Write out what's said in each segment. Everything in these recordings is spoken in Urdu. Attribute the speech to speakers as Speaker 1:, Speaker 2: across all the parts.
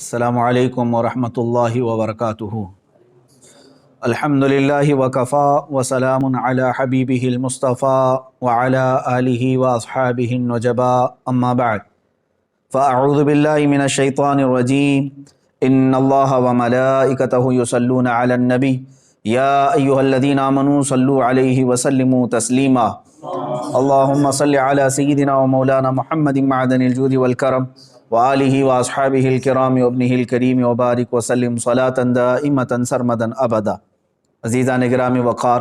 Speaker 1: السلام علیکم ورحمۃ اللہ وبرکاتہ۔ الحمدللہ وکفا وسلام علی حبیبہ المصطفیٰ وعلی آلہ واصحابہ النجبا اما بعد فاعوذ باللہ من الشیطان الرجیم ان اللہ وملائکتہ یصلون علی النبی یا ایہا الذین آمنوا صلوا علیہ وسلموا تسلیما اللہم صل علی سیدنا ومولانا محمد معدن الجود والکرم وآلہ واصحابہ الکرام وابنہ الکریم وبارک وسلم صلاۃ دائمۃ سرمدا ابدا۔ عزیزان گرامی وقار،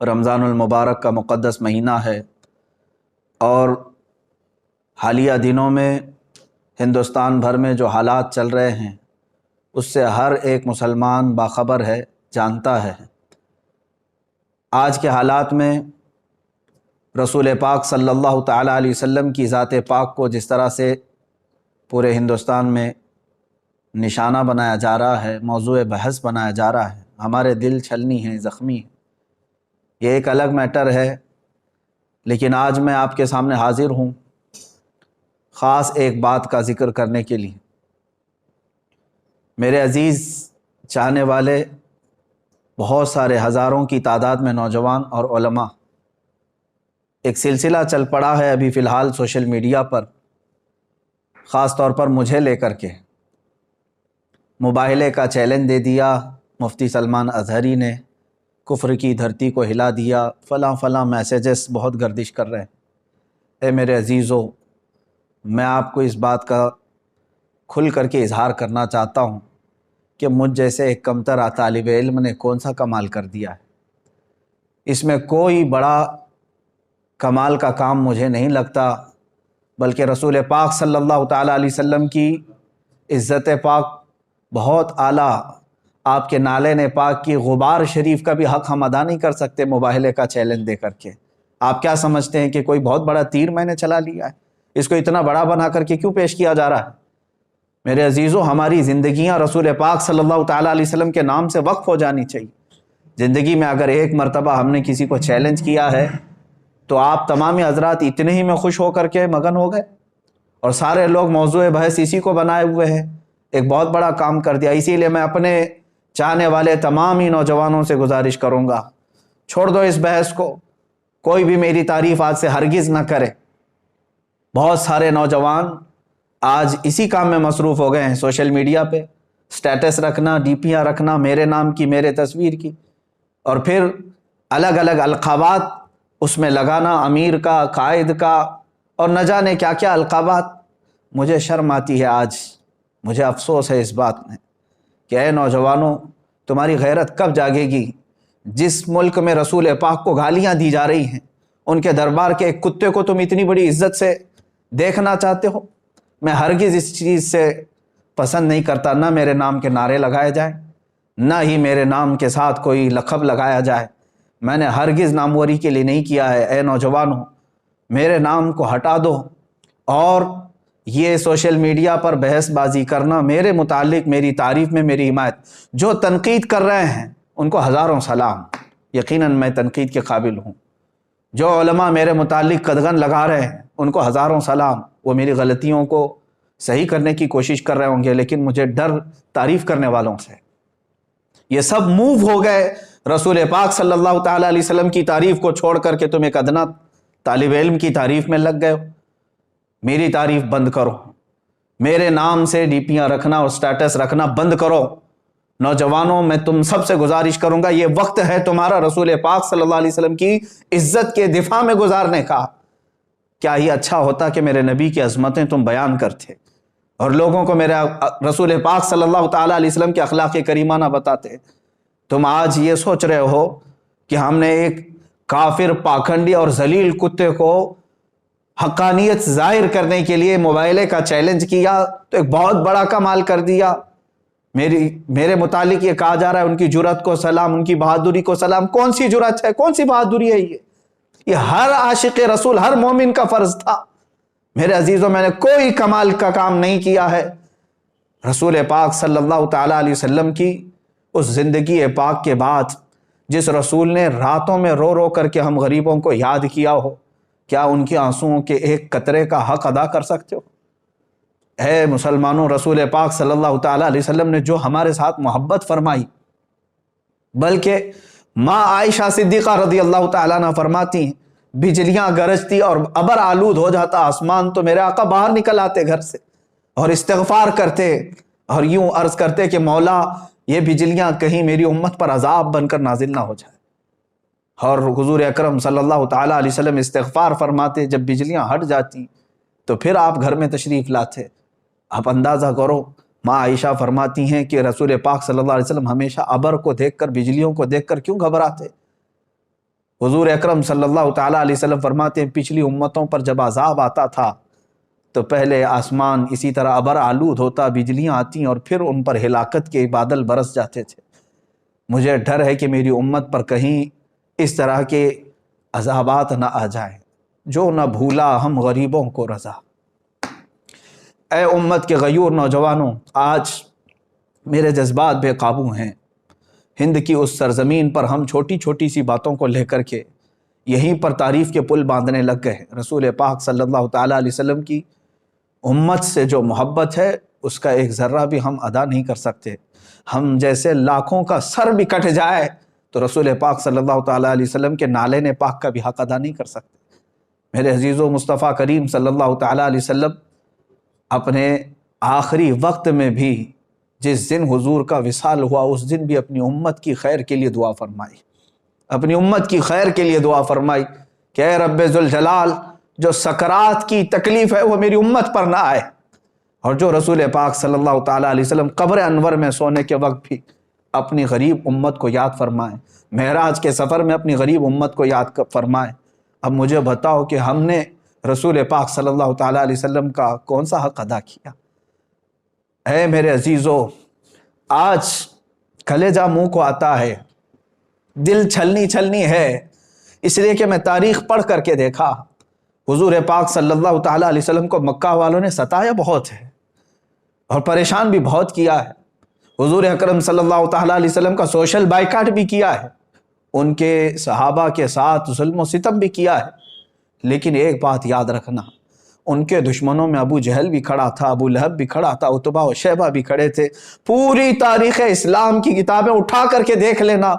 Speaker 1: رمضان المبارک کا مقدس مہینہ ہے اور حالیہ دنوں میں ہندوستان بھر میں جو حالات چل رہے ہیں اس سے ہر ایک مسلمان باخبر ہے، جانتا ہے۔ آج کے حالات میں رسول پاک صلی اللہ تعالیٰ علیہ وسلم کی ذات پاک کو جس طرح سے پورے ہندوستان میں نشانہ بنایا جا رہا ہے، موضوع بحث بنایا جا رہا ہے، ہمارے دل چھلنی ہیں، زخمی ہیں، یہ ایک الگ میٹر ہے۔ لیکن آج میں آپ کے سامنے حاضر ہوں خاص ایک بات کا ذکر کرنے کے لیے۔ میرے عزیز چاہنے والے بہت سارے ہزاروں کی تعداد میں نوجوان اور علماء، ایک سلسلہ چل پڑا ہے ابھی فی الحال سوشل میڈیا پر، خاص طور پر مجھے لے کر کے مباہلے کا چیلنج دے دیا مفتی سلمان اظہری نے، کفر کی دھرتی کو ہلا دیا، فلاں فلاں میسیجز بہت گردش کر رہے ہیں۔ اے میرے عزیزو، میں آپ کو اس بات کا کھل کر کے اظہار کرنا چاہتا ہوں کہ مجھ جیسے ایک کمتر طالب علم نے کون سا کمال کر دیا ہے۔ اس میں کوئی بڑا کمال کا کام مجھے نہیں لگتا، بلکہ رسول پاک صلی اللہ تعالیٰ علیہ وسلم کی عزت پاک بہت اعلیٰ، آپ کے نالین پاک کی غبار شریف کا بھی حق ہم ادا نہیں کر سکتے مباہلے کا چیلنج دے کر کے۔ آپ کیا سمجھتے ہیں کہ کوئی بہت بڑا تیر میں نے چلا لیا ہے؟ اس کو اتنا بڑا بنا کر کے کیوں پیش کیا جا رہا ہے؟ میرے عزیزو، ہماری زندگیاں رسول پاک صلی اللہ تعالیٰ علیہ وسلم کے نام سے وقف ہو جانی چاہیے۔ زندگی میں اگر ایک مرتبہ ہم نے کسی کو چیلنج کیا ہے تو آپ تمام حضرات اتنے ہی میں خوش ہو کر کے مگن ہو گئے اور سارے لوگ موضوع بحث اسی کو بنائے ہوئے ہیں، ایک بہت بڑا کام کر دیا۔ اسی لیے میں اپنے چاہنے والے تمام ہی نوجوانوں سے گزارش کروں گا، چھوڑ دو اس بحث کو، کوئی بھی میری تعریف آج سے ہرگز نہ کرے۔ بہت سارے نوجوان آج اسی کام میں مصروف ہو گئے ہیں، سوشل میڈیا پہ سٹیٹس رکھنا، ڈی پیاں رکھنا میرے نام کی، میرے تصویر کی، اور پھر الگ الگ القابات اس میں لگانا، امیر کا، قائد کا، اور نہ جانے کیا کیا القابات۔ مجھے شرم آتی ہے، آج مجھے افسوس ہے اس بات میں کہ اے نوجوانوں، تمہاری غیرت کب جاگے گی؟ جس ملک میں رسول پاک کو گالیاں دی جا رہی ہیں، ان کے دربار کے ایک کتے کو تم اتنی بڑی عزت سے دیکھنا چاہتے ہو؟ میں ہرگز اس چیز سے پسند نہیں کرتا، نہ میرے نام کے نعرے لگائے جائیں، نہ ہی میرے نام کے ساتھ کوئی لقب لگایا جائے۔ میں نے ہرگز ناموری کے لیے نہیں کیا ہے۔ اے نوجوانوں، میرے نام کو ہٹا دو، اور یہ سوشل میڈیا پر بحث بازی کرنا میرے متعلق، میری تعریف میں میری حمایت، جو تنقید کر رہے ہیں ان کو ہزاروں سلام، یقیناً میں تنقید کے قابل ہوں۔ جو علماء میرے متعلق قدغن لگا رہے ہیں ان کو ہزاروں سلام، وہ میری غلطیوں کو صحیح کرنے کی کوشش کر رہے ہوں گے، لیکن مجھے ڈر تعریف کرنے والوں سے۔ یہ سب موو ہو گئے رسول پاک صلی اللہ تعالیٰ علیہ وسلم کی تعریف کو چھوڑ کر کے تم ایک ادنا طالب علم کی تعریف میں لگ گئے ہو۔ میری تعریف بند کرو، میرے نام سے ڈی پیاں رکھنا اور سٹیٹس رکھنا بند کرو۔ نوجوانوں، میں تم سب سے گزارش کروں گا، یہ وقت ہے تمہارا رسول پاک صلی اللہ علیہ وسلم کی عزت کے دفاع میں گزارنے کا۔ کیا ہی اچھا ہوتا کہ میرے نبی کی عظمتیں تم بیان کرتے اور لوگوں کو میرے رسول پاک صلی اللہ تعالیٰ علیہ وسلم کے اخلاق کریمانہ بتاتے۔ تم آج یہ سوچ رہے ہو کہ ہم نے ایک کافر، پاکھنڈی اور ذلیل کتے کو حقانیت ظاہر کرنے کے لیے مباہلے کا چیلنج کیا تو ایک بہت بڑا کمال کر دیا۔ میرے متعلق یہ کہا جا رہا ہے ان کی جرأت کو سلام، ان کی بہادری کو سلام۔ کون سی جرأت ہے، کون سی بہادری ہے؟ یہ ہر عاشق رسول، ہر مومن کا فرض تھا۔ میرے عزیزوں، میں نے کوئی کمال کا کام نہیں کیا ہے۔ رسول پاک صلی اللہ تعالیٰ علیہ وسلم کی اس زندگی پاک کے بعد جس رسول نے راتوں میں رو رو کر کے ہم غریبوں کو یاد کیا ہو، کیا ان کے آنسوؤں کے ایک قطرے کا حق ادا کر سکتے ہو؟ اے مسلمانوں، رسول پاک صلی اللہ تعالیٰ علیہ وسلم نے جو ہمارے ساتھ محبت فرمائی، بلکہ ماں عائشہ صدیقہ رضی اللہ تعالیٰ عنہ فرماتی ہیں بجلیاں گرجتی اور ابر آلود ہو جاتا آسمان تو میرے آقا باہر نکل آتے گھر سے اور استغفار کرتے اور یوں عرض کرتے کہ مولا یہ بجلیاں کہیں میری امت پر عذاب بن کر نازل نہ ہو جائے، اور حضور اکرم صلی اللہ تعالیٰ علیہ وسلم استغفار فرماتے، جب بجلیاں ہٹ جاتی تو پھر آپ گھر میں تشریف لاتے۔ آپ اندازہ کرو، ماں عائشہ فرماتی ہیں کہ رسول پاک صلی اللہ علیہ وسلم ہمیشہ ابر کو دیکھ کر، بجلیوں کو دیکھ کر کیوں گھبراتے؟ حضور اکرم صلی اللہ تعالیٰ علیہ وسلم فرماتے ہیں پچھلی امتوں پر جب عذاب آتا تھا تو پہلے آسمان اسی طرح ابر آلود ہوتا، بجلیاں آتی اور پھر ان پر ہلاکت کے بادل برس جاتے تھے۔ مجھے ڈر ہے کہ میری امت پر کہیں اس طرح کے عذابات نہ آ جائیں، جو نہ بھولا ہم غریبوں کو رضا۔ اے امت کے غیور نوجوانوں، آج میرے جذبات بے قابو ہیں۔ ہند کی اس سرزمین پر ہم چھوٹی چھوٹی سی باتوں کو لے کر کے یہیں پر تعریف کے پل باندھنے لگ گئے۔ رسول پاک صلی اللہ تعالیٰ علیہ وسلم کی امت سے جو محبت ہے اس کا ایک ذرہ بھی ہم ادا نہیں کر سکتے۔ ہم جیسے لاکھوں کا سر بھی کٹ جائے تو رسول پاک صلی اللہ تعالیٰ علیہ وسلم کے نالین پاک کا بھی حق ادا نہیں کر سکتے۔ میرے عزیزو، مصطفیٰ کریم صلی اللہ تعالیٰ علیہ وسلم اپنے آخری وقت میں بھی جس دن حضور کا وصال ہوا اس دن بھی اپنی امت کی خیر کے لیے دعا فرمائی، اپنی امت کی خیر کے لیے دعا فرمائی کہ اے رب ذوالجلال، جو سکرات کی تکلیف ہے وہ میری امت پر نہ آئے، اور جو رسول پاک صلی اللہ تعالیٰ علیہ وسلم قبر انور میں سونے کے وقت بھی اپنی غریب امت کو یاد فرمائیں، معراج کے سفر میں اپنی غریب امت کو یاد فرمائیں۔ اب مجھے بتاؤ کہ ہم نے رسول پاک صلی اللہ تعالیٰ علیہ وسلم کا کون سا حق ادا کیا؟ اے میرے عزیزو، آج کلیجہ منہ کو آتا ہے، دل چھلنی ہے، اس لیے کہ میں تاریخ پڑھ کر کے دیکھا حضور پاک صلی اللہ تعالیٰ علیہ وسلم کو مکہ والوں نے ستایا بہت ہے اور پریشان بھی بہت کیا ہے۔ حضور اکرم صلی اللہ تعالیٰ علیہ وسلم کا سوشل بائیکاٹ بھی کیا ہے، ان کے صحابہ کے ساتھ ظلم و ستم بھی کیا ہے، لیکن ایک بات یاد رکھنا، ان کے دشمنوں میں ابو جہل بھی کھڑا تھا، ابو لہب بھی کھڑا تھا، عتبہ و شیبہ بھی کھڑے تھے۔ پوری تاریخ اسلام کی کتابیں اٹھا کر کے دیکھ لینا،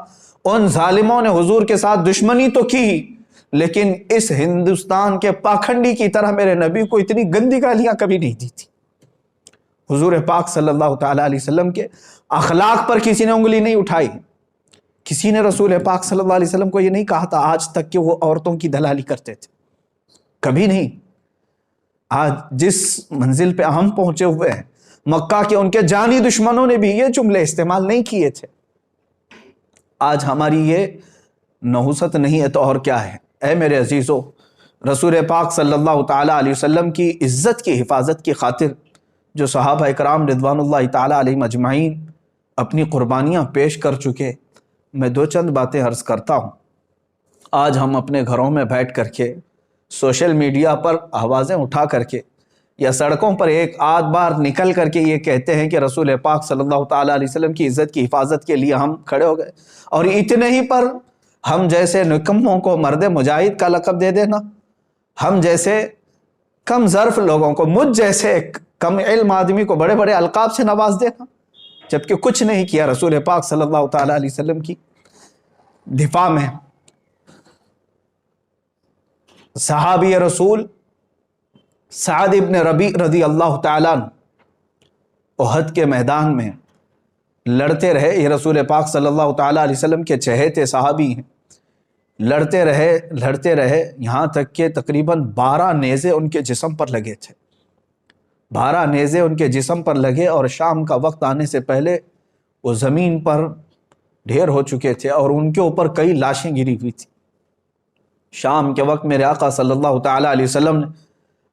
Speaker 1: ان ظالموں نے حضور کے ساتھ دشمنی تو کی، لیکن اس ہندوستان کے پاکھنڈی کی طرح میرے نبی کو اتنی گندی گالیاں کبھی نہیں دی تھی۔ حضور پاک صلی اللہ تعالیٰ علیہ وسلم کے اخلاق پر کسی نے انگلی نہیں اٹھائی، کسی نے رسول پاک صلی اللہ علیہ وسلم کو یہ نہیں کہا تھا آج تک کہ وہ عورتوں کی دلالی کرتے تھے، کبھی نہیں۔ آج جس منزل پہ ہم پہنچے ہوئے ہیں، مکہ کے ان کے جانی دشمنوں نے بھی یہ جملے استعمال نہیں کیے تھے۔ آج ہماری یہ نحوست نہیں ہے تو اور کیا ہے؟ اے میرے عزیزو، رسول پاک صلی اللہ تعالیٰ علیہ وسلم کی عزت کی حفاظت کی خاطر جو صحابہ اکرام رضوان اللہ تعالیٰ علیہم اجمعین اپنی قربانیاں پیش کر چکے، میں دو چند باتیں عرض کرتا ہوں۔ آج ہم اپنے گھروں میں بیٹھ کر کے سوشل میڈیا پر آوازیں اٹھا کر کے یا سڑکوں پر ایک آدھ بار نکل کر کے یہ کہتے ہیں کہ رسول پاک صلی اللہ تعالیٰ علیہ وسلم کی عزت کی حفاظت کے لیے ہم کھڑے ہو گئے، اور اتنے ہی پر ہم جیسے نکموں کو مرد مجاہد کا لقب دے دینا، ہم جیسے کم ظرف لوگوں کو، مجھ جیسے کم علم آدمی کو بڑے بڑے القاب سے نواز دینا، جبکہ کچھ نہیں کیا رسول پاک صلی اللہ تعالیٰ علیہ وسلم کی دفاع میں۔ صحابی رسول سعد ابن ربیع رضی اللہ تعالیٰ عنہ احد کے میدان میں لڑتے رہے، یہ رسول پاک صلی اللہ تعالیٰ علیہ وسلم کے چہیتے صحابی ہیں، لڑتے رہے یہاں تک کہ تقریباً 12 نیزے ان کے جسم پر لگے تھے، 12 نیزے ان کے جسم پر لگے، اور شام کا وقت آنے سے پہلے وہ زمین پر ڈھیر ہو چکے تھے اور ان کے اوپر کئی لاشیں گری ہوئی تھیں۔ شام کے وقت میرے آقا صلی اللہ تعالیٰ علیہ وسلم نے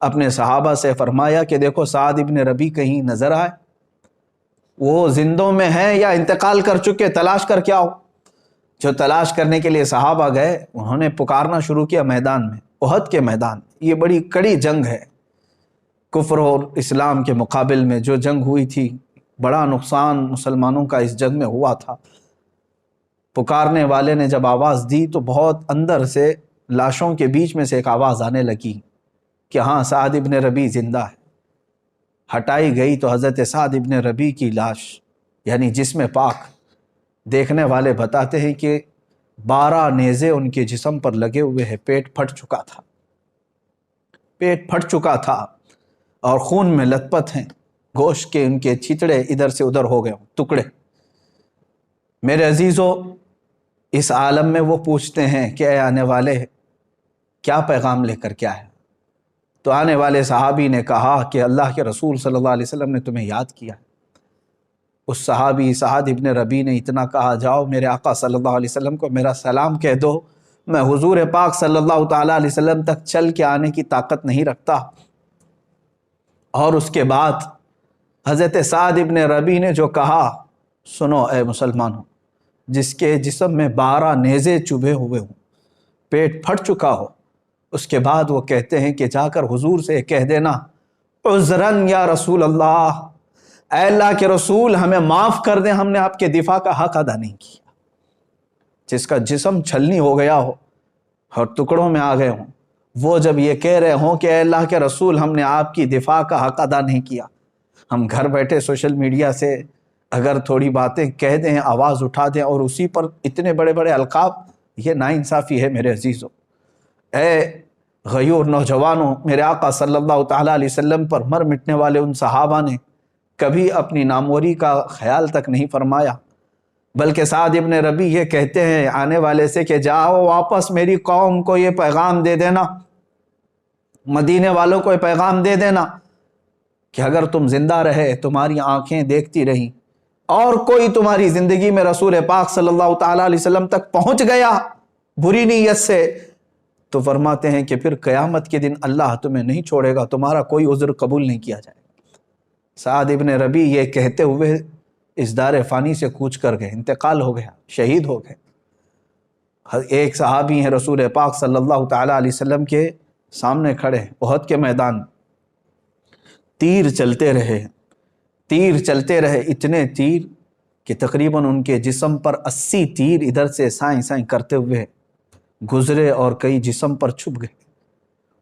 Speaker 1: اپنے صحابہ سے فرمایا کہ دیکھو سعد ابن ربیع کہیں نظر آئے، وہ زندوں میں ہیں یا انتقال کر چکے، تلاش کر کے آؤ۔ جو تلاش کرنے کے لیے صحابہ گئے، انہوں نے پکارنا شروع کیا میدان میں، احد کے میدان۔ یہ بڑی کڑی جنگ ہے، کفر اور اسلام کے مقابل میں جو جنگ ہوئی تھی، بڑا نقصان مسلمانوں کا اس جنگ میں ہوا تھا۔ پکارنے والے نے جب آواز دی تو بہت اندر سے لاشوں کے بیچ میں سے ایک آواز آنے لگی کہ ہاں سعد ابن ربیع زندہ ہے۔ ہٹائی گئی تو حضرت سعد ابن ربیع کی لاش یعنی جسم پاک دیکھنے والے بتاتے ہیں کہ 12 نیزے ان کے جسم پر لگے ہوئے ہیں، پیٹ پھٹ چکا تھا، پیٹ پھٹ چکا تھا اور خون میں لت پت ہیں، گوشت کے ان کے چھتڑے ادھر سے ادھر ہو گئے ٹکڑے۔ میرے عزیزو، اس عالم میں وہ پوچھتے ہیں کہ اے آنے والے کیا پیغام لے کر کیا ہے؟ تو آنے والے صحابی نے کہا کہ اللہ کے رسول صلی اللہ علیہ وسلم نے تمہیں یاد کیا۔ اس صحابی سعد ابن ربیع نے اتنا کہا، جاؤ میرے آقا صلی اللہ علیہ وسلم کو میرا سلام کہہ دو، میں حضور پاک صلی اللہ تعالیٰ علیہ وسلم تک چل کے آنے کی طاقت نہیں رکھتا۔ اور اس کے بعد حضرت سعد ابن ربیع نے جو کہا، سنو اے مسلمانوں، جس کے جسم میں 12 نیزے چبھے ہوئے ہوں، پیٹ پھٹ چکا ہو، اس کے بعد وہ کہتے ہیں کہ جا کر حضور سے کہہ دینا، عذراً یا رسول اللہ، اے اللہ کے رسول ہمیں معاف کر دیں، ہم نے آپ کے دفاع کا حق ادا نہیں کیا۔ جس کا جسم چھلنی ہو گیا ہو اور ٹکڑوں میں آ گئے ہوں، وہ جب یہ کہہ رہے ہوں کہ اے اللہ کے رسول ہم نے آپ کی دفاع کا حق ادا نہیں کیا، ہم گھر بیٹھے سوشل میڈیا سے اگر تھوڑی باتیں کہہ دیں، آواز اٹھا دیں اور اسی پر اتنے بڑے بڑے القاب، یہ ناانصافی ہے میرے عزیزوں۔ اے غیور نوجوانوں، میرے آقا صلی اللہ تعالیٰ علیہ وسلم پر مر مٹنے والے ان صحابہ نے کبھی اپنی ناموری کا خیال تک نہیں فرمایا، بلکہ سعد ابن ربیع یہ کہتے ہیں آنے والے سے کہ جاؤ واپس میری قوم کو یہ پیغام دے دینا، مدینے والوں کو یہ پیغام دے دینا کہ اگر تم زندہ رہے، تمہاری آنکھیں دیکھتی رہیں اور کوئی تمہاری زندگی میں رسول پاک صلی اللہ تعالیٰ علیہ وسلم تک پہنچ گیا بری نیت سے، تو فرماتے ہیں کہ پھر قیامت کے دن اللہ تمہیں نہیں چھوڑے گا، تمہارا کوئی عذر قبول نہیں کیا جائے گا۔ سعد ابن ربیع یہ کہتے ہوئے اس دار فانی سے کوچ کر گئے، انتقال ہو گیا، شہید ہو گئے۔ ایک صحابی ہیں رسول پاک صلی اللہ تعالیٰ علیہ وسلم کے سامنے کھڑے، احد کے میدان، تیر چلتے رہے، اتنے تیر کہ تقریباً ان کے جسم پر 80 تیر ادھر سے سائیں سائیں کرتے ہوئے گزرے اور کئی جسم پر چھپ گئے۔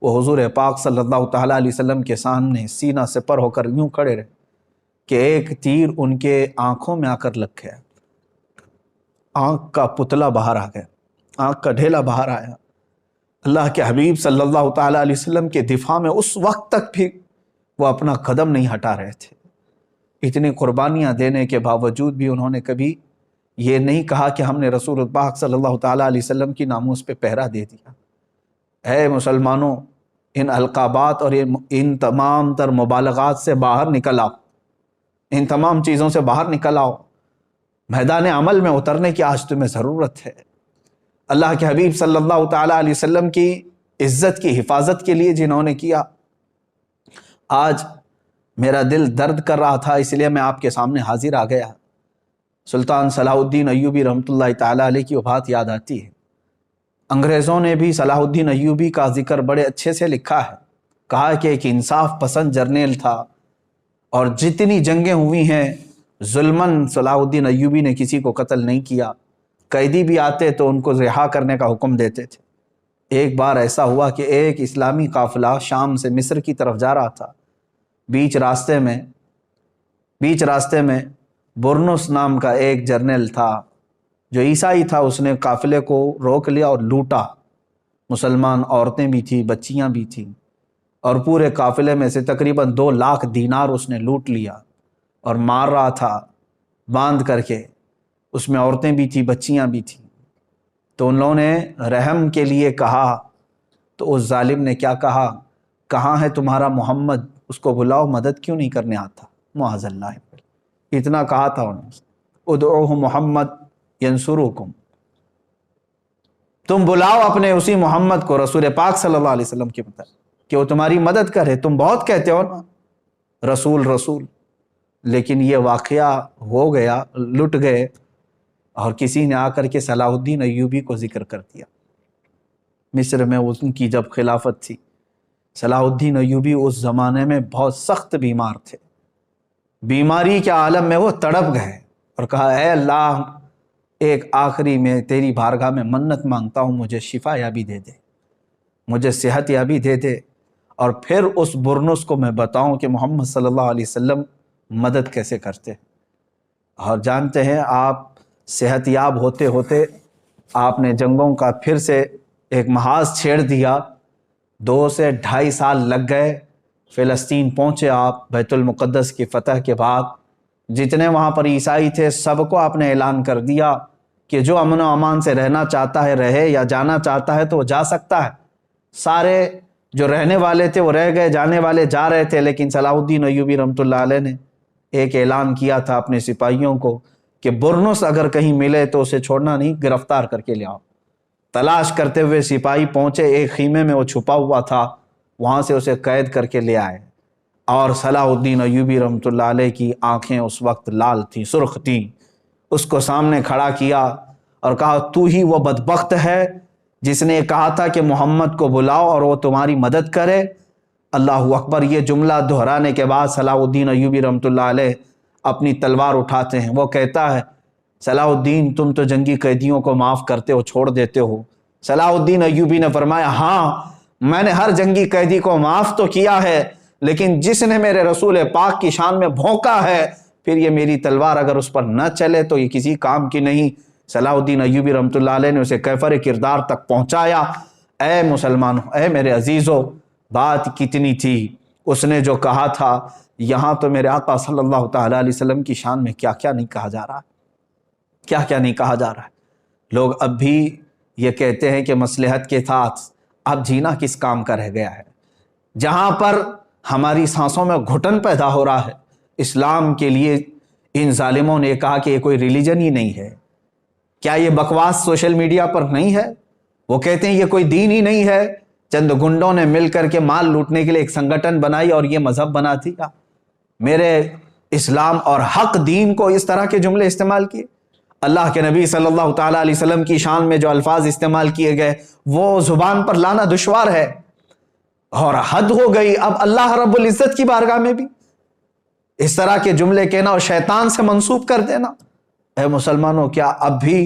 Speaker 1: وہ حضور پاک صلی اللہ تعالیٰ علیہ وسلم کے سامنے سینہ سپر ہو کر یوں کھڑے رہے کہ ایک تیر ان کے آنکھوں میں آ کر لگ گیا، آنکھ کا پتلا باہر آ گیا، آنکھ کا ڈھیلا باہر آیا۔ اللہ کے حبیب صلی اللہ تعالیٰ علیہ وسلم کے دفاع میں اس وقت تک بھی وہ اپنا قدم نہیں ہٹا رہے تھے۔ اتنی قربانیاں دینے کے باوجود بھی انہوں نے کبھی یہ نہیں کہا کہ ہم نے رسول پاک صلی اللہ تعالیٰ علیہ وسلم کی ناموس پہ پہرا دے دیا۔ اے مسلمانوں، ان القابات اور ان تمام تر مبالغات سے باہر نکل آؤ، ان تمام چیزوں سے باہر نکل آؤ، میدان عمل میں اترنے کی آج تمہیں ضرورت ہے۔ اللہ کے حبیب صلی اللہ تعالیٰ علیہ وسلم کی عزت کی حفاظت کے لیے جنہوں نے کیا، آج میرا دل درد کر رہا تھا، اس لیے میں آپ کے سامنے حاضر آ گیا۔ سلطان صلاح الدین ایوبی رحمۃ اللہ تعالیٰ علیہ کی وفات یاد آتی ہے۔ انگریزوں نے بھی صلاح الدین ایوبی کا ذکر بڑے اچھے سے لکھا ہے، کہا کہ ایک انصاف پسند جرنیل تھا اور جتنی جنگیں ہوئی ہیں ظلماً صلاح الدین ایوبی نے کسی کو قتل نہیں کیا، قیدی بھی آتے تو ان کو رہا کرنے کا حکم دیتے تھے۔ ایک بار ایسا ہوا کہ ایک اسلامی قافلہ شام سے مصر کی طرف جا رہا تھا، بیچ راستے میں برنس نام کا ایک جرنیل تھا جو عیسائی تھا، اس نے قافلے کو روک لیا اور لوٹا، مسلمان عورتیں بھی تھیں، بچیاں بھی تھیں، اور پورے قافلے میں سے تقریباً 2 لاکھ دینار اس نے لوٹ لیا اور مار رہا تھا باندھ کر کے، اس میں عورتیں بھی تھیں، بچیاں بھی تھیں۔ تو ان لوگوں نے رحم کے لیے کہا، تو اس ظالم نے کیا کہا، کہاں ہے تمہارا محمد، اس کو بلاؤ، مدد کیوں نہیں کرنے آتا، معاذ اللہ، اتنا کہا تھا انہوں نے، ادعوہ محمد ینصرکم، تم بلاؤ اپنے اسی محمد کو، رسول پاک صلی اللہ علیہ وسلم کی مدد، کہ وہ تمہاری مدد کرے، تم بہت کہتے ہو نا رسول رسول، لیکن یہ واقعہ ہو گیا، لٹ گئے، اور کسی نے آ کر کے صلاح الدین ایوبی کو ذکر کر دیا۔ مصر میں ان کی جب خلافت تھی، صلاح الدین ایوبی اس زمانے میں بہت سخت بیمار تھے، بیماری کے عالم میں وہ تڑپ گئے اور کہا، اے اللہ، ایک آخری میں تیری بارگاہ میں منت مانگتا ہوں، مجھے شفا یابی دے دے، مجھے صحت یابی دے دے، اور پھر اس برنس کو میں بتاؤں کہ محمد صلی اللہ علیہ وسلم مدد کیسے کرتے ہیں۔ اور جانتے ہیں آپ صحت یاب ہوتے ہوتے آپ نے جنگوں کا پھر سے ایک محاذ چھیڑ دیا، 2 سے 2.5 سال لگ گئے، فلسطین پہنچے آپ بیت المقدس کی فتح کے بعد، جتنے وہاں پر عیسائی تھے سب کو آپ نے اعلان کر دیا کہ جو امن و امان سے رہنا چاہتا ہے رہے، یا جانا چاہتا ہے تو وہ جا سکتا ہے۔ سارے جو رہنے والے تھے وہ رہ گئے، جانے والے جا رہے تھے، لیکن صلاح الدین ایوبی رحمۃ اللہ علیہ نے ایک اعلان کیا تھا اپنے سپاہیوں کو کہ برنس اگر کہیں ملے تو اسے چھوڑنا نہیں، گرفتار کر کے لے آؤ۔ تلاش کرتے ہوئے سپاہی پہنچے، ایک خیمے میں وہ چھپا ہوا تھا، وہاں سے اسے قید کر کے لے آئے، اور صلاح الدین ایوبی رحمۃ اللہ علیہ کی آنکھیں اس وقت لال تھیں، سرخ تھیں۔ اس کو سامنے کھڑا کیا اور کہا تو ہی وہ بدبخت ہے جس نے کہا تھا کہ محمد کو بلاؤ اور وہ تمہاری مدد کرے۔ اللہ اکبر۔ یہ جملہ دہرانے کے بعد صلاح الدین ایوبی رحمۃ اللہ علیہ اپنی تلوار اٹھاتے ہیں۔ وہ کہتا ہے صلاح الدین تم تو جنگی قیدیوں کو معاف کرتے ہو، چھوڑ دیتے ہو۔ صلاح الدین ایوبی نے فرمایا ہاں میں نے ہر جنگی قیدی کو معاف تو کیا ہے، لیکن جس نے میرے رسول پاک کی شان میں بھونکا ہے پھر یہ میری تلوار اگر اس پر نہ چلے تو یہ کسی کام کی نہیں۔ صلاح الدین ایوبی رحمۃ اللہ علیہ نے اسے کیفر کردار تک پہنچایا۔ اے مسلمانوں، اے میرے عزیزو، بات کتنی تھی، اس نے جو کہا تھا۔ یہاں تو میرے آقا صلی اللہ تعالیٰ علیہ وسلم کی شان میں کیا کیا نہیں کہا جا رہا ہے، کیا کیا نہیں کہا جا رہا ہے۔ لوگ اب بھی یہ کہتے ہیں کہ مصلحت کے ساتھ اب جینا کس کام کا رہ گیا ہے۔ جہاں پر ہماری سانسوں میں گھٹن پیدا ہو رہا ہے، اسلام کے لیے ان ظالموں نے کہا کہ یہ کوئی ریلیجن ہی نہیں ہے۔ کیا یہ بکواس سوشل میڈیا پر نہیں ہے؟ وہ کہتے ہیں یہ کوئی دین ہی نہیں ہے، چند گنڈوں نے مل کر کے مال لوٹنے کے لیے ایک سنگٹن بنائی اور یہ مذہب بنا دیا۔ میرے اسلام اور حق دین کو اس طرح کے جملے استعمال کیے۔ اللہ کے نبی صلی اللہ تعالیٰ علیہ وسلم کی شان میں جو الفاظ استعمال کیے گئے وہ زبان پر لانا دشوار ہے، اور حد ہو گئی اب اللہ رب العزت کی بارگاہ میں بھی اس طرح کے جملے کہنا اور شیطان سے منسوب کر دینا۔ اے مسلمانوں، کیا اب بھی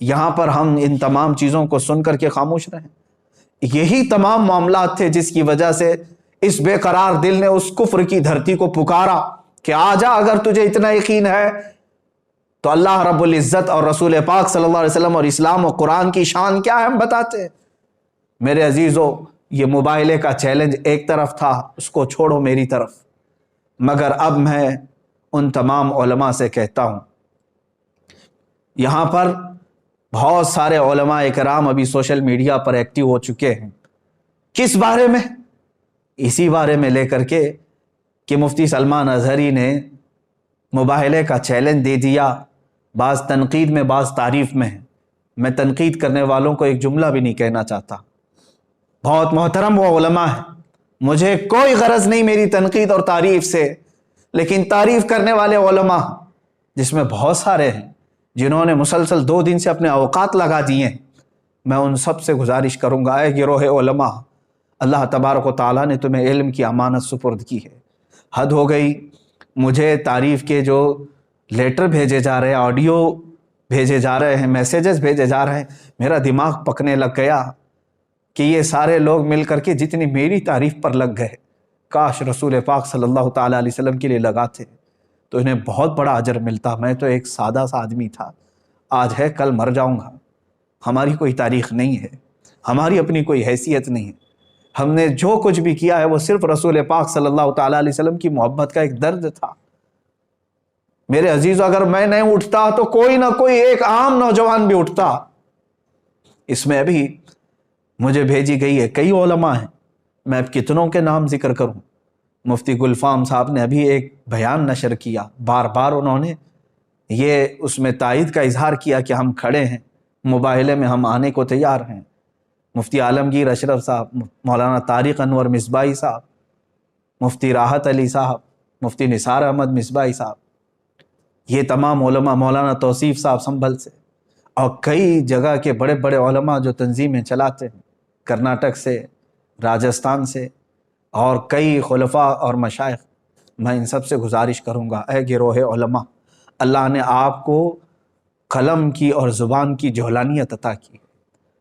Speaker 1: یہاں پر ہم ان تمام چیزوں کو سن کر کے خاموش رہیں؟ یہی تمام معاملات تھے جس کی وجہ سے اس بے قرار دل نے اس کفر کی دھرتی کو پکارا کہ آ جا، اگر تجھے اتنا یقین ہے تو اللہ رب العزت اور رسول پاک صلی اللہ علیہ وسلم اور اسلام و قرآن کی شان کیا ہے ہم بتاتے ہیں۔ میرے عزیزو، یہ موبائلے کا چیلنج ایک طرف تھا، اس کو چھوڑو میری طرف، مگر اب میں ان تمام علماء سے کہتا ہوں، یہاں پر بہت سارے علماء کرام ابھی سوشل میڈیا پر ایکٹیو ہو چکے ہیں۔ کس بارے میں؟ اسی بارے میں لے کر کے کہ مفتی سلمان اظہری نے مباہلے کا چیلنج دے دیا، بعض تنقید میں بعض تعریف میں ہے۔ میں تنقید کرنے والوں کو ایک جملہ بھی نہیں کہنا چاہتا، بہت محترم وہ علماء ہیں، مجھے کوئی غرض نہیں میری تنقید اور تعریف سے، لیکن تعریف کرنے والے علماء جس میں بہت سارے ہیں جنہوں نے مسلسل 2 دن سے اپنے اوقات لگا دیے ہیں، میں ان سب سے گزارش کروں گا، اے گروہ علماء، اللہ تبارک و تعالیٰ نے تمہیں علم کی امانت سپرد کی ہے۔ حد ہو گئی، مجھے تعریف کے جو لیٹر بھیجے جا رہے ہیں، آڈیو بھیجے جا رہے ہیں، میسیجز بھیجے جا رہے ہیں، میرا دماغ پکنے لگ گیا کہ یہ سارے لوگ مل کر کے جتنی میری تعریف پر لگ گئے، کاش رسول پاک صلی اللہ تعالیٰ علیہ وسلم کے لیے لگاتے تو انہیں بہت بڑا اجر ملتا۔ میں تو ایک سادہ سا آدمی تھا، آج ہے کل مر جاؤں گا، ہماری کوئی تاریخ نہیں ہے، ہماری اپنی کوئی حیثیت نہیں ہے، ہم نے جو کچھ بھی کیا ہے وہ صرف رسول پاک صلی اللہ تعالیٰ علیہ وسلم کی محبت کا ایک درد تھا۔ میرے عزیزو، اگر میں نہیں اٹھتا تو کوئی نہ کوئی ایک عام نوجوان بھی اٹھتا۔ اس میں ابھی مجھے بھیجی گئی ہے، کئی علماء ہیں، میں اب کتنوں کے نام ذکر کروں۔ مفتی گلفام صاحب نے ابھی ایک بیان نشر کیا، بار بار انہوں نے یہ اس میں تائید کا اظہار کیا کہ ہم کھڑے ہیں، مباہلے میں ہم آنے کو تیار ہیں۔ مفتی عالمگیر اشرف صاحب، مولانا طارق انور مصباحی صاحب، مفتی راحت علی صاحب، مفتی نثار احمد مصباحی صاحب، یہ تمام علماء، مولانا توصیف صاحب سنبھل سے، اور کئی جگہ کے بڑے بڑے علماء جو تنظیمیں چلاتے ہیں، کرناٹک سے، راجستھان سے، اور کئی خلفاء اور مشائخ، میں ان سب سے گزارش کروں گا، اے گروہ علماء، اللہ نے آپ کو قلم کی اور زبان کی جولانیت عطا کی۔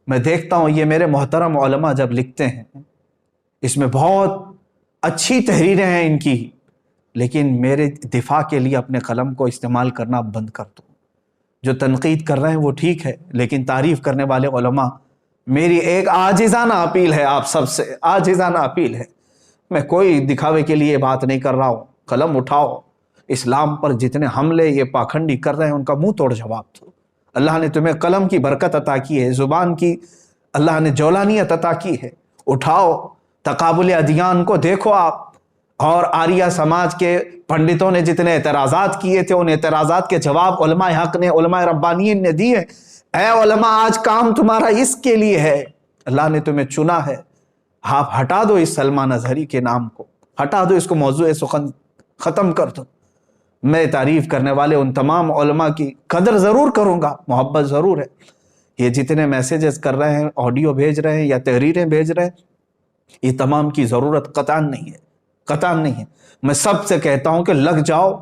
Speaker 1: میں دیکھتا ہوں یہ میرے محترم علماء جب لکھتے ہیں اس میں بہت اچھی تحریریں ہیں ان کی، لیکن میرے دفاع کے لیے اپنے قلم کو استعمال کرنا بند کر دو۔ جو تنقید کر رہے ہیں وہ ٹھیک ہے، لیکن تعریف کرنے والے علماء، میری ایک عاجزانہ اپیل ہے آپ سب سے، عاجزانہ اپیل ہے، میں کوئی دکھاوے کے لیے بات نہیں کر رہا ہوں، قلم اٹھاؤ، اسلام پر جتنے حملے یہ پاکھنڈی کر رہے ہیں ان کا منہ توڑ جواب دو۔ اللہ نے تمہیں قلم کی برکت عطا کی ہے، زبان کی اللہ نے جولانیت عطا کی ہے، اٹھاؤ، تقابل ادیان کو دیکھو آپ۔ اور آریہ سماج کے پنڈتوں نے جتنے اعتراضات کیے تھے ان اعتراضات کے جواب علماء حق نے، علماء ربانیین نے دیے۔ اے علماء، آج کام تمہارا اس کے لیے ہے، اللہ نے تمہیں چنا ہے، آپ ہٹا دو اس سلمان اظہری کے نام کو، ہٹا دو اس کو، موضوع سخن ختم کر دو۔ میں تعریف کرنے والے ان تمام علماء کی قدر ضرور کروں گا، محبت ضرور ہے۔ یہ جتنے میسیجز کر رہے ہیں، آڈیو بھیج رہے ہیں یا تحریریں بھیج رہے ہیں، یہ تمام کی ضرورت قطعاً نہیں ہے، قطعاً نہیں ہے۔ میں سب سے کہتا ہوں کہ لگ جاؤ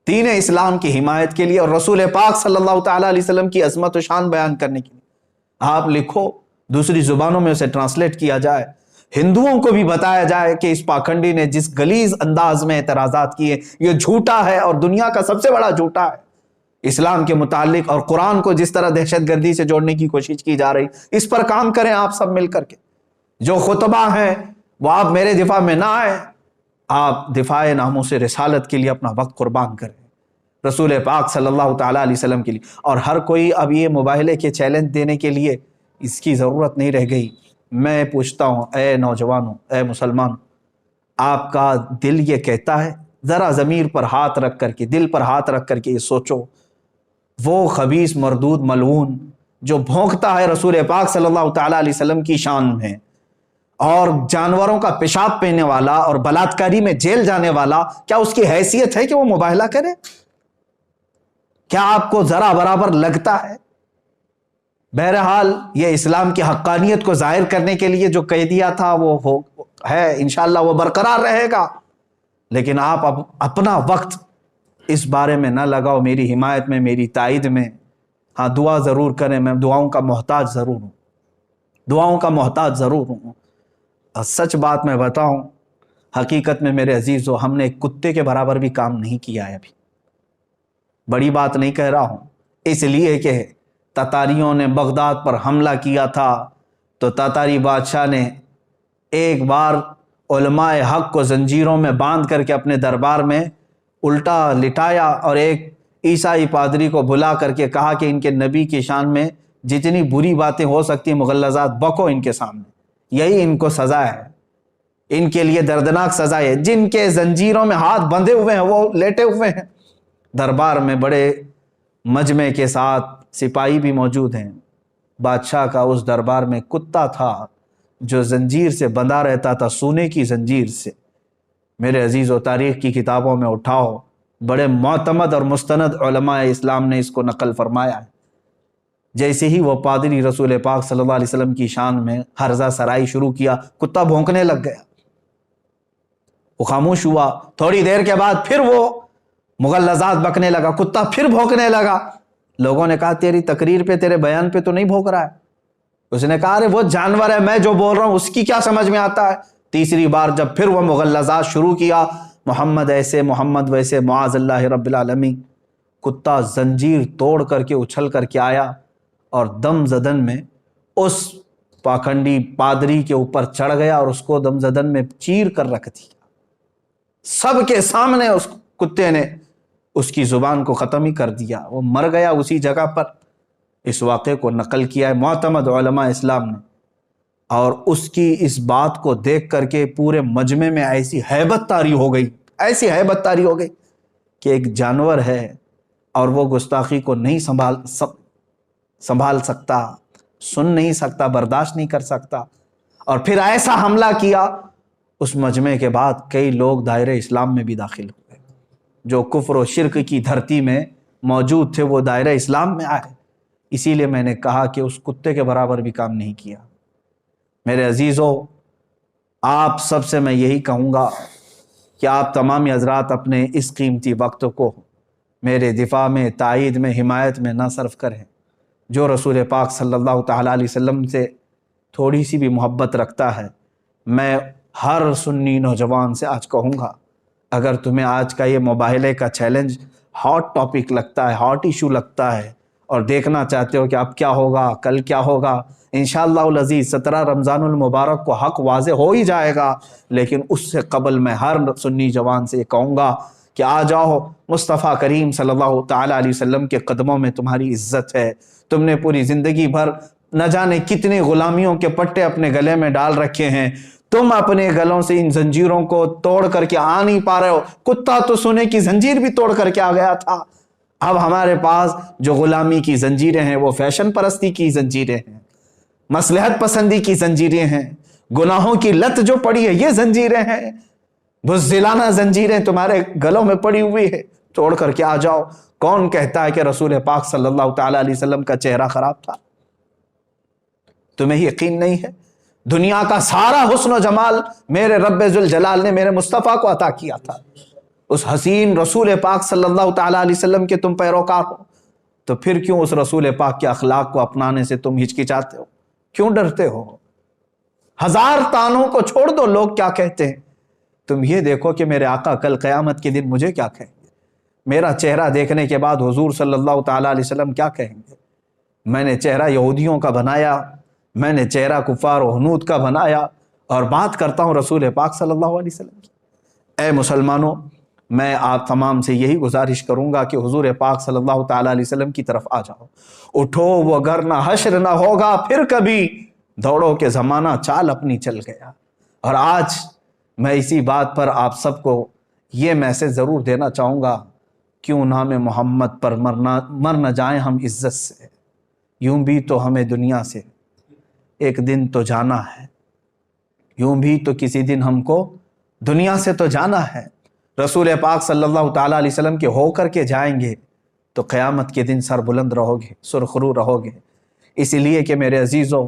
Speaker 1: دین اسلام کی حمایت کے لیے اور رسول پاک صلی اللہ تعالیٰ علیہ وسلم کی عظمت و شان بیان کرنے کے لیے۔ آپ لکھو، دوسری زبانوں میں اسے ٹرانسلیٹ کیا جائے، ہندوؤں کو بھی بتایا جائے کہ اس پاکھنڈی نے جس غلیظ انداز میں اعتراضات کیے یہ جھوٹا ہے اور دنیا کا سب سے بڑا جھوٹا ہے۔ اسلام کے متعلق اور قرآن کو جس طرح دہشت گردی سے جوڑنے کی کوشش کی جا رہی، اس پر کام کریں آپ سب مل کر کے۔ جو خطبہ ہیں وہ آپ میرے دفاع میں نہ آئے، آپ دفاع ناموس رسالت کے لیے اپنا وقت قربان کریں، رسول پاک صلی اللہ تعالیٰ علیہ وسلم کے لیے۔ اور ہر کوئی اب یہ مباہلے کے چیلنج دینے کے لیے اس کی ضرورت نہیں رہ گئی۔ میں پوچھتا ہوں، اے نوجوانوں، اے مسلمان، آپ کا دل یہ کہتا ہے؟ ذرا ضمیر پر ہاتھ رکھ کر کے، دل پر ہاتھ رکھ کر کے یہ سوچو، وہ خبیث مردود ملعون جو بھونکتا ہے رسول پاک صلی اللہ تعالیٰ علیہ وسلم کی شان میں، اور جانوروں کا پیشاب پینے والا اور بلاತ್ಕಾری میں جیل جانے والا، کیا اس کی حیثیت ہے کہ وہ مباہلہ کرے؟ کیا آپ کو ذرا برابر لگتا ہے؟ بہرحال یہ اسلام کی حقانیت کو ظاہر کرنے کے لیے جو کہہ دیا تھا وہ ہے، انشاءاللہ وہ برقرار رہے گا، لیکن آپ اپنا وقت اس بارے میں نہ لگاؤ، میری حمایت میں، میری تائید میں۔ ہاں، دعا ضرور کریں، میں دعاؤں کا محتاج ضرور ہوں، دعاؤں کا محتاج ضرور ہوں۔ اور سچ بات میں بتاؤں، حقیقت میں میرے عزیزو، ہم نے ایک کتے کے برابر بھی کام نہیں کیا ہے ابھی۔ بڑی بات نہیں کہہ رہا ہوں، اس لیے کہ تاتاریوں نے بغداد پر حملہ کیا تھا تو تاتاری بادشاہ نے ایک بار علماء حق کو زنجیروں میں باندھ کر کے اپنے دربار میں الٹا لٹایا اور ایک عیسائی پادری کو بلا کر کے کہا کہ ان کے نبی کی شان میں جتنی بری باتیں ہو سکتی ہیں مغلظات بکو ان کے سامنے، یہی ان کو سزا ہے، ان کے لیے دردناک سزا ہے۔ جن کے زنجیروں میں ہاتھ بندھے ہوئے ہیں وہ لیٹے ہوئے ہیں دربار میں، بڑے مجمع کے ساتھ سپاہی بھی موجود ہیں۔ بادشاہ کا اس دربار میں کتا تھا جو زنجیر سے بندھا رہتا تھا، سونے کی زنجیر سے۔ میرے عزیز و تاریخ کی کتابوں میں اٹھاؤ، بڑے معتمد اور مستند علماء اسلام نے اس کو نقل فرمایا ہے۔ جیسے ہی وہ پادری رسول پاک صلی اللہ علیہ وسلم کی شان میں ہرزہ سرائی شروع کیا، کتا بھونکنے لگ گیا، وہ خاموش ہوا۔ تھوڑی دیر کے بعد پھر وہ مغلظات بکنے لگا، کتا پھر بھونکنے لگا۔ لوگوں نے کہا تیری تقریر پہ، تیرے بیان پہ تو نہیں بھونک رہا ہے۔ اس نے کہا ارے وہ جانور ہے، میں جو بول رہا ہوں اس کی کیا سمجھ میں آتا ہے۔ تیسری بار جب پھر وہ مغلظات شروع کیا، محمد ایسے، محمد ویسے، معاذ اللہ رب العالمین، کتا زنجیر توڑ کر کے اچھل کر کے آیا اور دم زدن میں اس پاکھنڈی پادری کے اوپر چڑھ گیا اور اس کو دم زدن میں چیر کر رکھ دیا۔ سب کے سامنے اس کتے نے اس کی زبان کو ختم ہی کر دیا، وہ مر گیا اسی جگہ پر۔ اس واقعے کو نقل کیا ہے معتمد علماء اسلام نے، اور اس کی اس بات کو دیکھ کر کے پورے مجمع میں ایسی ہیبت طاری ہو گئی، ایسی ہیبت طاری ہو گئی کہ ایک جانور ہے اور وہ گستاخی کو نہیں سنبھال سکتا، سن نہیں سکتا، برداشت نہیں کر سکتا، اور پھر ایسا حملہ کیا۔ اس مجمع کے بعد کئی لوگ دائرہ اسلام میں بھی داخل ہوئے، جو کفر و شرک کی دھرتی میں موجود تھے وہ دائرہ اسلام میں آئے۔ اسی لیے میں نے کہا کہ اس کتے کے برابر بھی کام نہیں کیا۔ میرے عزیزو، آپ سب سے میں یہی کہوں گا کہ آپ تمام حضرات اپنے اس قیمتی وقت کو میرے دفاع میں، تائید میں، حمایت میں نہ صرف کریں۔ جو رسول پاک صلی اللہ تعالیٰ علیہ وسلم سے تھوڑی سی بھی محبت رکھتا ہے، میں ہر سنی نوجوان سے آج کہوں گا، اگر تمہیں آج کا یہ موبائلے کا چیلنج ہاٹ ٹاپک لگتا ہے، ہاٹ ایشو لگتا ہے، اور دیکھنا چاہتے ہو کہ اب کیا ہوگا، کل کیا ہوگا، انشاءاللہ العزیز 17 رمضان المبارک کو حق واضح ہو ہی جائے گا، لیکن اس سے قبل میں ہر سنی جوان سے یہ کہوں گا کہ آ جاؤ، مصطفیٰ کریم صلی اللہ تعالیٰ علیہ وسلم کے قدموں میں تمہاری عزت ہے۔ تم نے پوری زندگی بھر نہ جانے کتنے غلامیوں کے پٹے اپنے گلے میں ڈال رکھے ہیں، تم اپنے گلوں سے ان زنجیروں کو توڑ کر کے آ نہیں پا رہے ہو۔ کتا تو سونے کی زنجیر بھی توڑ کر کے آ گیا تھا، اب ہمارے پاس جو غلامی کی زنجیریں ہیں وہ فیشن پرستی کی زنجیریں ہیں، مصلحت پسندی کی زنجیریں ہیں، گناہوں کی لت جو پڑی ہے یہ زنجیریں ہیں، بزدلانہ زنجیریں تمہارے گلوں میں پڑی ہوئی ہے، توڑ کر کے آ جاؤ۔ کون کہتا ہے کہ رسول پاک صلی اللہ تعالیٰ علیہ وسلم کا چہرہ خراب تھا؟ تمہیں یقین نہیں ہے؟ دنیا کا سارا حسن و جمال میرے رب ذوالجلال نے میرے مصطفیٰ کو عطا کیا تھا، اس حسین رسول پاک صلی اللہ تعالیٰ علیہ وسلم کے تم پیروکار ہو، تو پھر کیوں اس رسول پاک کے اخلاق کو اپنانے سے تم ہچکچاتے ہو؟ کیوں ڈرتے ہو؟ ہزار تانوں کو چھوڑ دو لوگ کیا کہتے ہیں، تم یہ دیکھو کہ میرے آقا کل قیامت کے دن مجھے کیا کہیں گے، میرا چہرہ دیکھنے کے بعد حضور صلی اللہ تعالیٰ علیہ وسلم کیا کہیں گے۔ میں نے چہرہ یہودیوں کا بنایا، میں نے چہرہ کفار و حنود کا بنایا، اور بات کرتا ہوں رسول پاک صلی اللہ علیہ وسلم کی۔ اے مسلمانوں، میں آپ تمام سے یہی گزارش کروں گا کہ حضور پاک صلی اللہ تعالیٰ علیہ وسلم کی طرف آ جاؤ، اٹھو وہ گر نہ حشر نہ ہوگا پھر کبھی، دوڑو کہ زمانہ چال اپنی چل گیا۔ اور آج میں اسی بات پر آپ سب کو یہ میسج ضرور دینا چاہوں گا، کیوں نام محمد پر مر نہ جائیں ہم عزت سے، یوں بھی تو ہمیں دنیا سے ایک دن تو جانا ہے، یوں بھی تو کسی دن ہم کو دنیا سے تو جانا ہے۔ رسول پاک صلی اللہ تعالیٰ علیہ وسلم کے ہو کر کے جائیں گے تو قیامت کے دن سر بلند رہو گے، سرخرو رہو گے۔ اس لیے کہ میرے عزیزوں،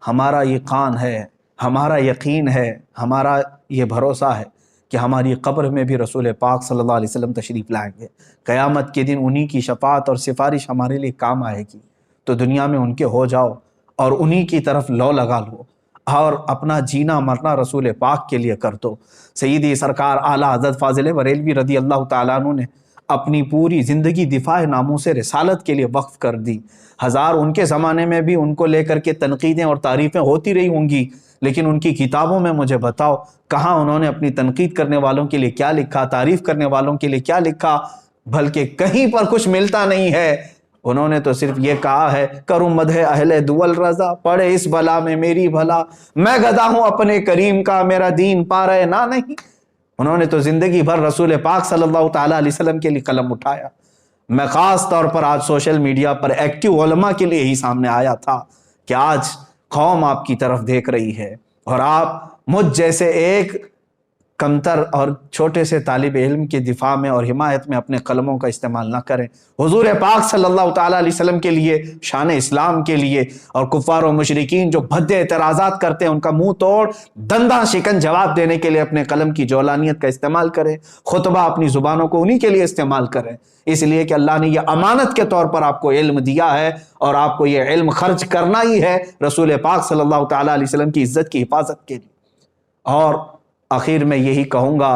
Speaker 1: ہمارا یہ قان ہے، ہمارا یقین ہے، ہمارا یہ بھروسہ ہے کہ ہماری قبر میں بھی رسول پاک صلی اللہ علیہ وسلم تشریف لائیں گے۔ قیامت کے دن انہی کی شفاعت اور سفارش ہمارے لیے کام آئے گی، تو دنیا میں ان کے ہو جاؤ اور انہی کی طرف لو لگا لو، اور اپنا جینا مرنا رسول پاک کے لیے کر دو۔ سیدی سرکار اعلیٰ حضرت فاضل بریلوی رضی اللہ تعالیٰ عنہ نے اپنی پوری زندگی دفاع ناموس رسالت کے لیے وقف کر دی۔ ہزار ان کے زمانے میں بھی ان کو لے کر کے تنقیدیں اور تعریفیں ہوتی رہی ہوں گی، لیکن ان کی کتابوں میں مجھے بتاؤ کہاں انہوں نے اپنی تنقید کرنے والوں کے لیے کیا لکھا، تعریف کرنے والوں کے لیے کیا لکھا، بلکہ کہیں پر کچھ ملتا نہیں ہے۔ انہوں نے تو صرف یہ کہا ہے، کروں مدح اہل دول رضا، پڑے اس بلا میں میری بھلا، میں گدا ہوں اپنے کریم کا، میرا دین پا رہے نہ نہیں۔ انہوں نے تو زندگی بھر رسول پاک صلی اللہ تعالیٰ علیہ وسلم کے لیے قلم اٹھایا۔ میں خاص طور پر آج سوشل میڈیا پر ایکٹیو علماء کے لیے ہی سامنے آیا تھا کہ آج قوم آپ کی طرف دیکھ رہی ہے، اور آپ مجھ جیسے ایک کمتر اور چھوٹے سے طالب علم کے دفاع میں اور حمایت میں اپنے قلموں کا استعمال نہ کریں۔ حضور پاک صلی اللہ تعالیٰ علیہ وسلم کے لیے، شان اسلام کے لیے، اور کفار و مشرکین جو بھدے اعتراضات کرتے ہیں ان کا منہ توڑ دنداں شکن جواب دینے کے لیے اپنے قلم کی جولانیت کا استعمال کریں، خطبہ اپنی زبانوں کو انہی کے لیے استعمال کریں، اس لیے کہ اللہ نے یہ امانت کے طور پر آپ کو علم دیا ہے، اور آپ کو یہ علم خرچ کرنا ہی ہے رسول پاک صلی اللہ تعالیٰ علیہ وسلم کی عزت کی حفاظت کے لیے۔ اور آخر میں یہی کہوں گا،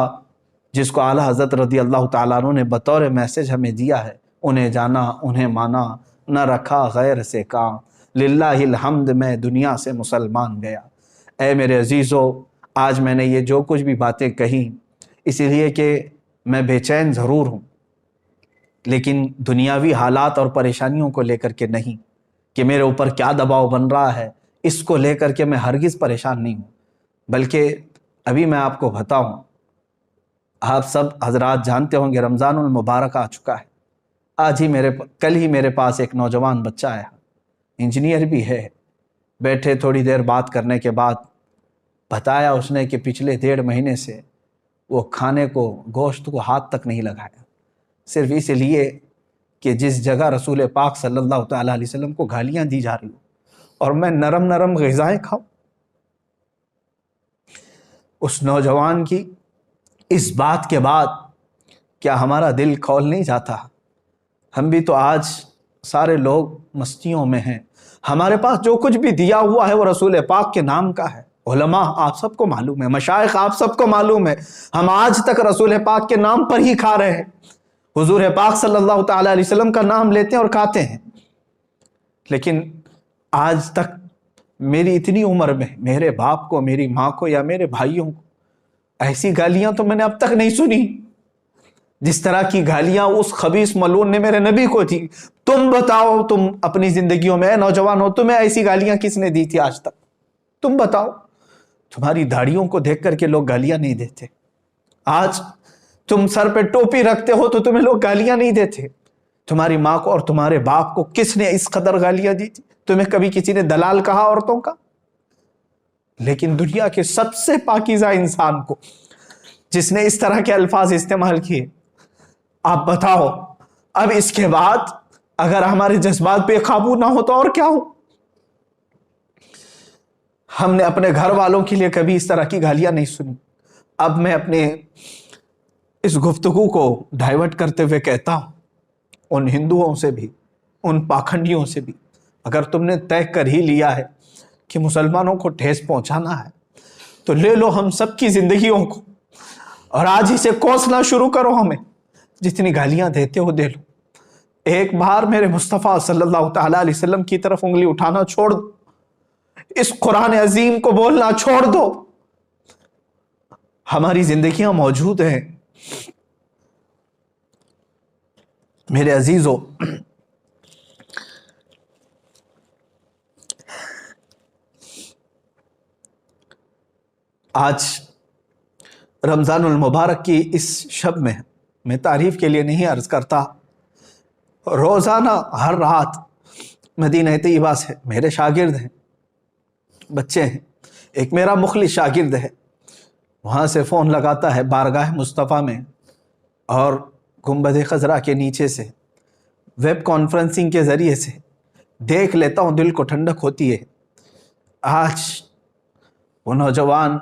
Speaker 1: جس کو اعلیٰ حضرت رضی اللہ تعالیٰ عنہ نے بطور میسج ہمیں دیا ہے، انہیں جانا انہیں مانا، نہ رکھا غیر سے کام، للہ الحمد میں دنیا سے مسلمان گیا۔ اے میرے عزیزو، آج میں نے یہ جو کچھ بھی باتیں کہیں اس لیے کہ میں بے چین ضرور ہوں، لیکن دنیاوی حالات اور پریشانیوں کو لے کر کے نہیں، کہ میرے اوپر کیا دباؤ بن رہا ہے اس کو لے کر کے میں ہرگز پریشان نہیں ہوں، بلکہ ابھی میں آپ کو بتاؤں، آپ سب حضرات جانتے ہوں گے رمضان المبارک آ چکا ہے۔ کل ہی میرے پاس ایک نوجوان بچہ آیا، انجینئر بھی ہے، بیٹھے تھوڑی دیر بات کرنے کے بعد بتایا اس نے کہ پچھلے 1.5 مہینے سے وہ کھانے کو، گوشت کو ہاتھ تک نہیں لگایا، صرف اس لیے کہ جس جگہ رسول پاک صلی اللہ تعالیٰ علیہ وسلم کو گالیاں دی جا رہی ہوں اور میں نرم نرم غذائیں کھاؤں۔ اس نوجوان کی اس بات کے بعد کیا ہمارا دل کھول نہیں جاتا؟ ہم بھی تو آج سارے لوگ مستیوں میں ہیں، ہمارے پاس جو کچھ بھی دیا ہوا ہے وہ رسول پاک کے نام کا ہے، علماء آپ سب کو معلوم ہے، مشائخ آپ سب کو معلوم ہے، ہم آج تک رسول پاک کے نام پر ہی کھا رہے ہیں، حضور پاک صلی اللہ تعالیٰ علیہ وسلم کا نام لیتے ہیں اور کھاتے ہیں، لیکن آج تک میری اتنی عمر میں میرے باپ کو، میری ماں کو یا میرے بھائیوں کو ایسی گالیاں تو میں نے اب تک نہیں سنی جس طرح کی گالیاں اس خبیث ملعون نے میرے نبی کو دی۔ تم بتاؤ، تم اپنی زندگیوں میں نوجوان ہو، تمہیں ایسی گالیاں کس نے دی تھی آج تک؟ تم بتاؤ، تمہاری داڑھیوں کو دیکھ کر کے لوگ گالیاں نہیں دیتے، آج تم سر پہ ٹوپی رکھتے ہو تو تمہیں لوگ گالیاں نہیں دیتے، تمہاری ماں کو اور تمہارے باپ کو کس نے اس قدر گالیاں دی تھی؟ تمہیں کبھی کسی نے دلال کہا عورتوں کا؟ لیکن دنیا کے سب سے پاکیزہ انسان کو جس نے اس طرح کے الفاظ استعمال کیے، آپ بتاؤ اب اس کے بعد اگر ہمارے جذبات بے قابو نہ ہو تو اور کیا ہو؟ ہم نے اپنے گھر والوں کے لیے کبھی اس طرح کی گالیاں نہیں سنی۔ اب میں اپنے اس گفتگو کو ڈائیورٹ کرتے ہوئے کہتا ہوں، ان ہندوؤں سے بھی، ان پاکھنڈیوں سے بھی، اگر تم نے طے کر ہی لیا ہے کہ مسلمانوں کو ٹھیس پہنچانا ہے تو لے لو ہم سب کی زندگیوں کو اور آج ہی سے کوسنا شروع کرو، ہمیں جتنی گالیاں دیتے ہو دے لو۔ ایک بار میرے مصطفیٰ صلی اللہ تعالیٰ علیہ وسلم کی طرف انگلی اٹھانا چھوڑ دو، اس قرآن عظیم کو بولنا چھوڑ دو۔ ہماری زندگیاں موجود ہیں میرے عزیزو۔ آج رمضان المبارک کی اس شب میں تعریف کے لیے نہیں عرض کرتا، روزانہ ہر رات مدینہ طیبہ سے میرے شاگرد ہیں، بچے ہیں، ایک میرا مخلص شاگرد ہے، وہاں سے فون لگاتا ہے بارگاہ مصطفیٰ میں اور گنبد خضرا کے نیچے سے ویب کانفرنسنگ کے ذریعے سے دیکھ لیتا ہوں، دل کو ٹھنڈک ہوتی ہے۔ آج وہ نوجوان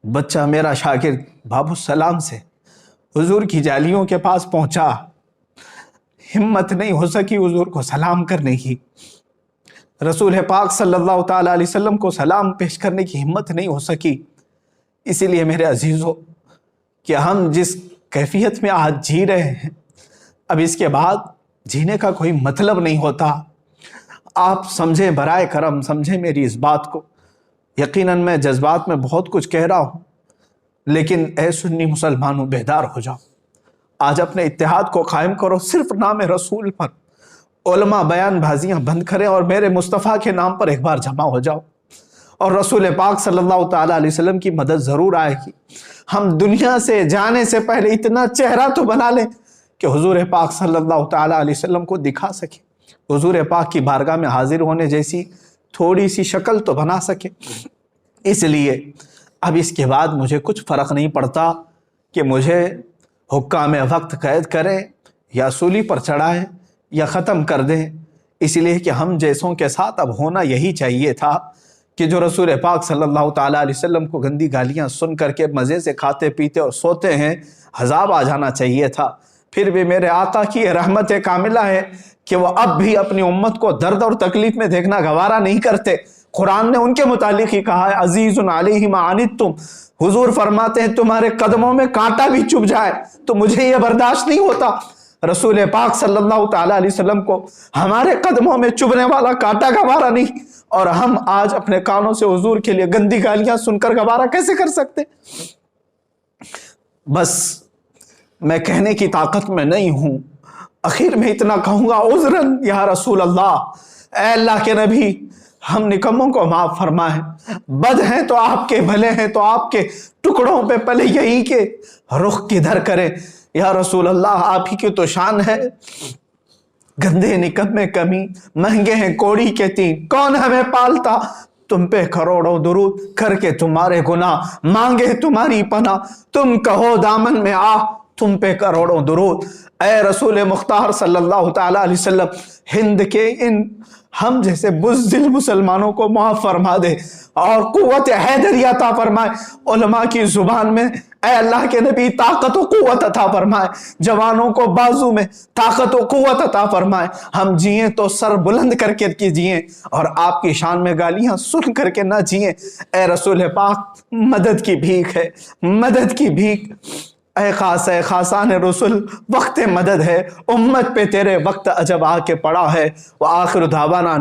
Speaker 1: بچہ میرا شاگرد باب السلام سے حضور کی جالیوں کے پاس پہنچا، ہمت نہیں ہو سکی حضور کو سلام کرنے کی، رسول پاک صلی اللہ تعالیٰ علیہ وسلم کو سلام پیش کرنے کی ہمت نہیں ہو سکی۔ اسی لیے میرے عزیزو کہ ہم جس کیفیت میں آج جی رہے ہیں، اب اس کے بعد جینے کا کوئی مطلب نہیں ہوتا۔ آپ سمجھیں، برائے کرم سمجھیں میری اس بات کو۔ یقیناً میں جذبات میں بہت کچھ کہہ رہا ہوں، لیکن اے سنی مسلمانوں بیدار ہو جاؤ، آج اپنے اتحاد کو قائم کرو، صرف نام رسول پر علماء بیان بازیاں بند کریں اور میرے مصطفیٰ کے نام پر ایک بار جمع ہو جاؤ، اور رسول پاک صلی اللہ تعالیٰ علیہ وسلم کی مدد ضرور آئے گی۔ ہم دنیا سے جانے سے پہلے اتنا چہرہ تو بنا لیں کہ حضور پاک صلی اللہ تعالیٰ علیہ وسلم کو دکھا سکے، حضور پاک کی بارگاہ میں حاضر ہونے جیسی تھوڑی سی شکل تو بنا سکے۔ اس لیے اب اس کے بعد مجھے کچھ فرق نہیں پڑتا کہ مجھے حکام وقت قید کریں یا سولی پر چڑھائیں یا ختم کر دیں، اس لیے کہ ہم جیسوں کے ساتھ اب ہونا یہی چاہیے تھا کہ جو رسول پاک صلی اللہ تعالیٰ علیہ وسلم کو گندی گالیاں سن کر کے مزے سے کھاتے پیتے اور سوتے ہیں، عذاب آ جانا چاہیے تھا۔ پھر بھی میرے آقا کی رحمت کاملہ ہے کہ وہ اب بھی اپنی امت کو درد اور تکلیف میں دیکھنا گوارا نہیں کرتے۔ قرآن نے ان کے متعلق ہی کہا ہے، عزیز علیہ ما عنتم، حضور فرماتے ہیں تمہارے قدموں میں کانٹا بھی چبھ جائے تو مجھے یہ برداشت نہیں ہوتا۔ رسول پاک صلی اللہ تعالیٰ علیہ وسلم کو ہمارے قدموں میں چبھنے والا کانٹا گوارا نہیں، اور ہم آج اپنے کانوں سے حضور کے لیے گندی گالیاں سن کر گوارا کیسے کر سکتے؟ بس میں کہنے کی طاقت میں نہیں ہوں، اخیر میں اتنا کہوں گا، عذراً یا رسول اللہ، اے اللہ کے نبی، ہم نکموں کو معاف فرمائیں، بد ہیں تو آپ کے، بھلے ہیں تو آپ کے، ٹکڑوں پہ پلے یہی کہ رخ کدھر کریں۔ یا رسول اللہ، آپ ہی کی تو شان ہے، گندے نکمے کمی، مہنگے ہیں کوڑی کے تین، کون ہمیں پالتا؟ تم پہ کروڑوں درود کر کے تمہارے گناہ مانگے تمہاری پناہ، تم کہو دامن میں آ، تم پہ کروڑوں درود۔ اے رسول مختار صلی اللہ تعالیٰ علیہ وسلم، ہند کے ان ہم جیسے بزدل مسلمانوں کو معاف فرما دے اور قوت حیدری عطا فرمائے۔ علماء کی زبان میں اے اللہ کے نبی طاقت و قوت عطا فرمائے، جوانوں کو بازو میں طاقت و قوت عطا فرمائے، ہم جئیں تو سر بلند کر کے جئیں اور آپ کی شان میں گالیاں سن کر کے نہ جئیں۔ اے رسول پاک مدد کی بھیک ہے، مدد کی بھیک، اے خاصان رسول وقت مدد ہے، امت پہ تیرے وقت عجب آ کے پڑا ہے۔ وآخر دعوانا